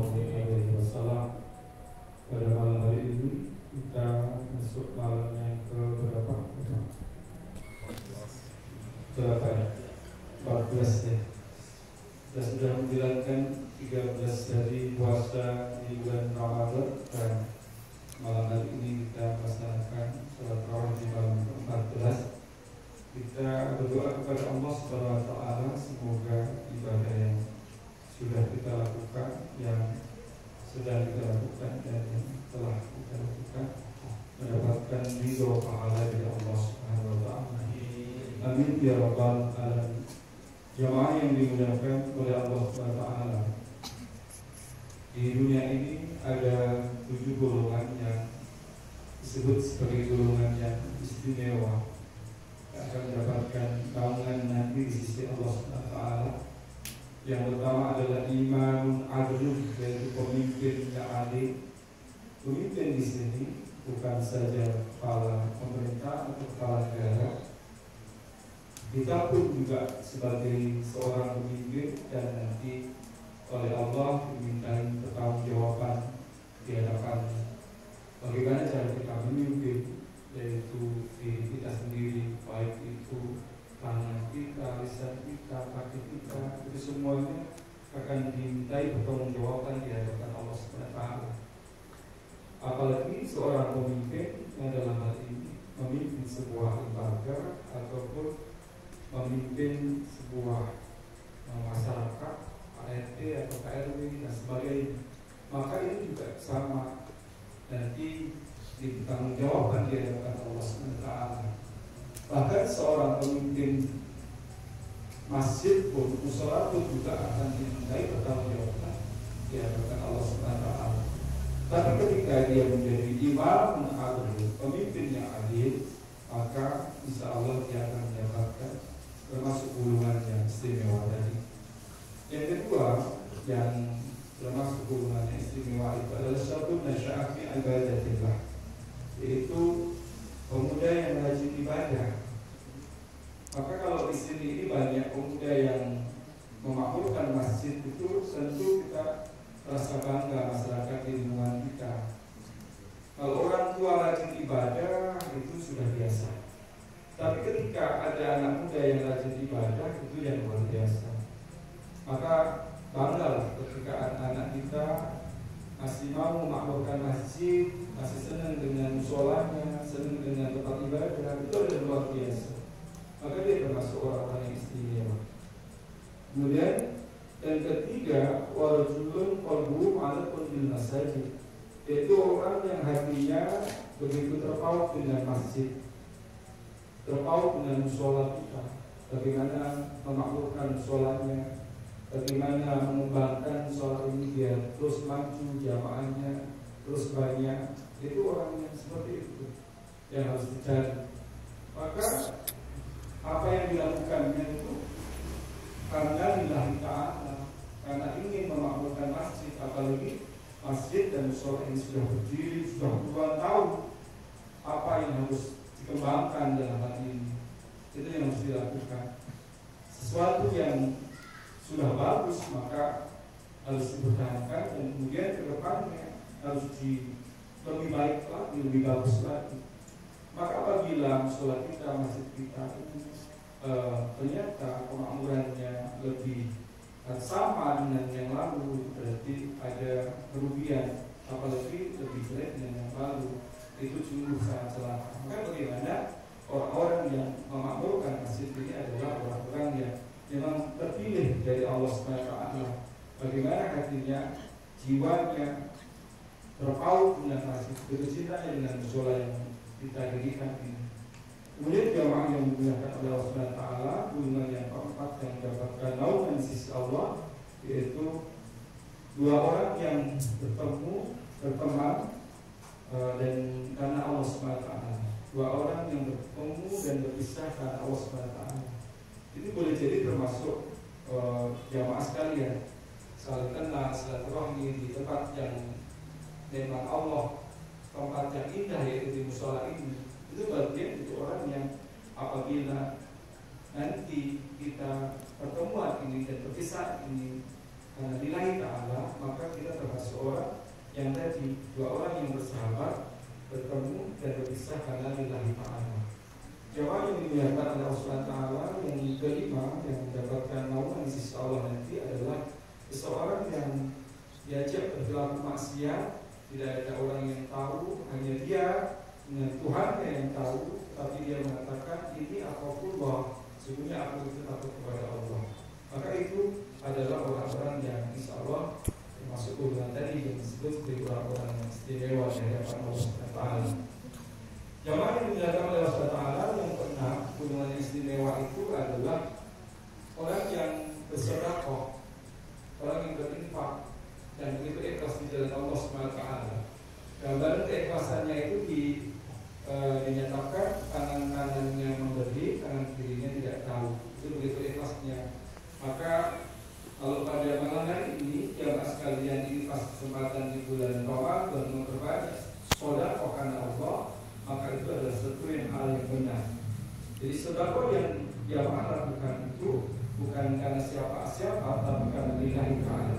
Shallallahu Alaihi Wasallam. Pada malam hari ini kita masuk malam yang ke berapa ya? 14 ya. Kita sudah menjalankan 13 hari puasa di bulan Ramadan, dan malam hari ini kita melaksanakan salat tarawih di malam ke-14. Kita berdoa kepada Allah Subhanahu wa taala semoga ibadah yang sudah kita lakukan, yang sedang kita lakukan, dan yang telah kita lakukan mendapatkan ridho pahala dari Allah Subhanahu wa taala. Amin ya rabbal alamin. Jamaah yang dimuliakan oleh Allah Subhanahu wa taala, di dunia ini ada 7 golongan yang disebut sebagai golongan yang istimewa, akan mendapatkan naungan nanti di sisi Allah Subhanahu wa taala. Yang pertama adalah imanun adlun, yaitu pemimpin yang adil. Pemimpin di sini bukan saja kepala pemerintah atau kepala negara. Kita pun juga sebagai seorang pemimpin dan nanti oleh Allah dimintai pertanggungjawaban di hadapannya. Bagaimana cara kita memimpin, yaitu diri kita sendiri, baik itu tangan kita, lisan kita, kaki kita, itu semuanya akan dimintai pertanggungjawaban di hadapan Allah Subhanahu wa taala. Apalagi seorang pemimpin yang dalam hal ini memimpin sebuah lembaga ataupun memimpin sebuah masyarakat, ART atau KRW dan sebagainya, maka ini juga sama nanti dipertanggungjawabkan di hadapan Allah Subhanahu wa taala. Bahkan seorang pemimpin masjid pun, mushola pun juga akan dimintai pertanggungjawaban di hadapan Allah Subhanahu wa taala. Tapi ketika dia menjadi imam adil, pemimpin yang adil, maka insya Allah dia akan mendapatkan termasuk golongan yang istimewa tadi. Yang kedua, yang termasuk golongan yang istimewa itu adalah syabun nasya'ah fi ibadatillah, yaitu pemuda yang rajin ibadah. Maka kalau di sini ini banyak pemuda yang memakmurkan masjid, itu tentu kita rasa bangga masyarakat di lingkungan kita. Kalau orang tua rajin ibadah itu sudah biasa. Tapi ketika ada anak muda yang rajin ibadah, itu yang luar biasa. Maka banggalah ketika anak-anak kita masih mau memakmurkan masjid, masih senang dengan musholanya, senang dengan tempat ibadah, itu adalah luar biasa. Maka dia termasuk orang-orang yang istimewa. Kemudian yang ketiga, warajulun qalbuhu ala bil masajid, yaitu orang yang hatinya begitu terpaut dengan masjid, terpaut dengan mushola kita. Bagaimana memakmurkan musholanya, bagaimana mengembangkan sholat ini biar terus maju jamaahnya, terus banyak. Itu orang yang seperti itu yang harus dicari. Maka apa yang dilakukannya itu karena lillahi ta'ala, karena ingin memakmurkan masjid. Apalagi masjid dan sholat ini sudah berdiri sudah puluhan tahun. Apa yang harus dikembangkan dalam hal ini, itu yang harus dilakukan. Sesuatu yang sudah bagus maka harus dipertahankan, dan kemudian ke depannya harus lebih baik lagi, lebih bagus lagi. Maka apabila sholat kita, masjid kita ini ternyata pemakmurannya lebih sama dengan yang lalu, berarti ada kerugian. Apalagi lebih jelek dengan yang lalu, itu sungguh sangat celaka. Maka bagaimana orang-orang yang memakmurkan masjid ini adalah orang-orang yang memang terpilih dari Allah SWT. Bagaimana hatinya, jiwanya terpaut dengan masjid, bercintanya dengan mushola yang kita dirikan ini. Kemudian jamaah yang dimuliakan oleh Allah SWT, golongan yang keempat yang mendapatkan naungan di sisi Allah, yaitu 2 orang yang berteman dan karena Allah SWT. 2 orang yang bertemu dan berpisah karena Allah SWT. Itu boleh jadi termasuk jamaah sekalian, saling kenal, silaturahmi di tempat yang memang Allah, tempat yang indah, yaitu di mushola ini. Itu bagian itu orang yang apabila nanti kita pertemuan ini dan perpisahan ini karena lillahi ta'ala, maka kita terhadap terjadi dua orang yang bersahabat bertemu dan berpisah karena lillahi ta'ala. Jamaah yang dimuliakan oleh Allah SWT, yang kelima yang mendapatkan naungan di sisi Allah nanti adalah seseorang yang diajak berlaku maksiat, tidak ada orang yang tahu, hanya dia dengan Tuhan yang tahu, tapi dia mengatakan ini apapun Allah, sebenarnya aku itu takut kepada Allah. Maka itu adalah orang-orang yang insya Allah termasuk golongan tadi yang disebut sebagai orang-orang yang istimewa di hadapan Allah SWT. Jamaah yang dimuliakan oleh Allah SWT, yang pernah golongan istimewa itu adalah orang yang bersedekah, orang yang berinfak dan begitu ikhlas di jalan Allah SWT. Gambaran keikhlasannya itu dinyatakan tangan kanannya memberi, tangan kirinya tidak tahu. Itu begitu ikhlasnya. Maka kalau pada malam hari ini jamaah sekalian ini pas kesempatan di bulan Ramadan dan memperbanyak sedekah karena Allah, maka itu adalah satu hal yang benar. Jadi sedekah yang jamaah lakukan itu bukan karena siapa-siapa, tapi karena lillahi ta'ala.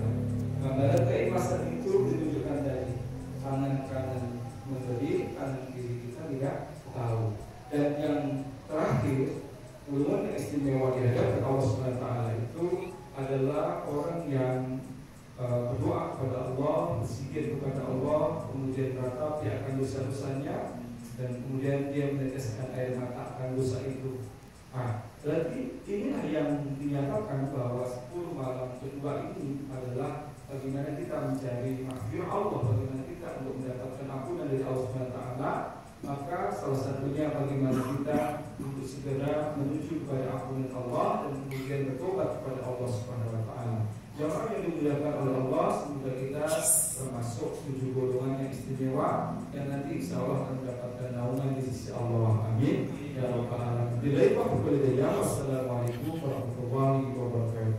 Gambaran keikhlasan itu ditunjukkan dari tangan kanan memberi, tangan kiri kita tidak tahu. Dan yang terakhir, golongan yang istimewa di hadapan Allah SWT itu adalah orang yang berdoa kepada Allah, berzikir kepada Allah, kemudian beratapi akan dosa-dosanya, dan kemudian dia meneteskan air mata akan dosa itu. Berarti inilah yang dinyatakan bahwa 10 malam kedua ini adalah bagaimana kita mencari maghfirah Allah, bagaimana kita untuk mendapatkan ampunan dari Allah SWT. Maka salah satunya bagaimana kita untuk segera menuju kepada ampunan Allah dan kemudian bertobat kepada Allah SWT. Jamaah yang dimuliakan oleh Allah, semoga kita termasuk 7 golongan yang istimewa yang nanti insya Allah akan mendapatkan naungan di sisi Allah. Amin ya rabbal alamin. Wassalamualaikum warahmatullahi wabarakatuh.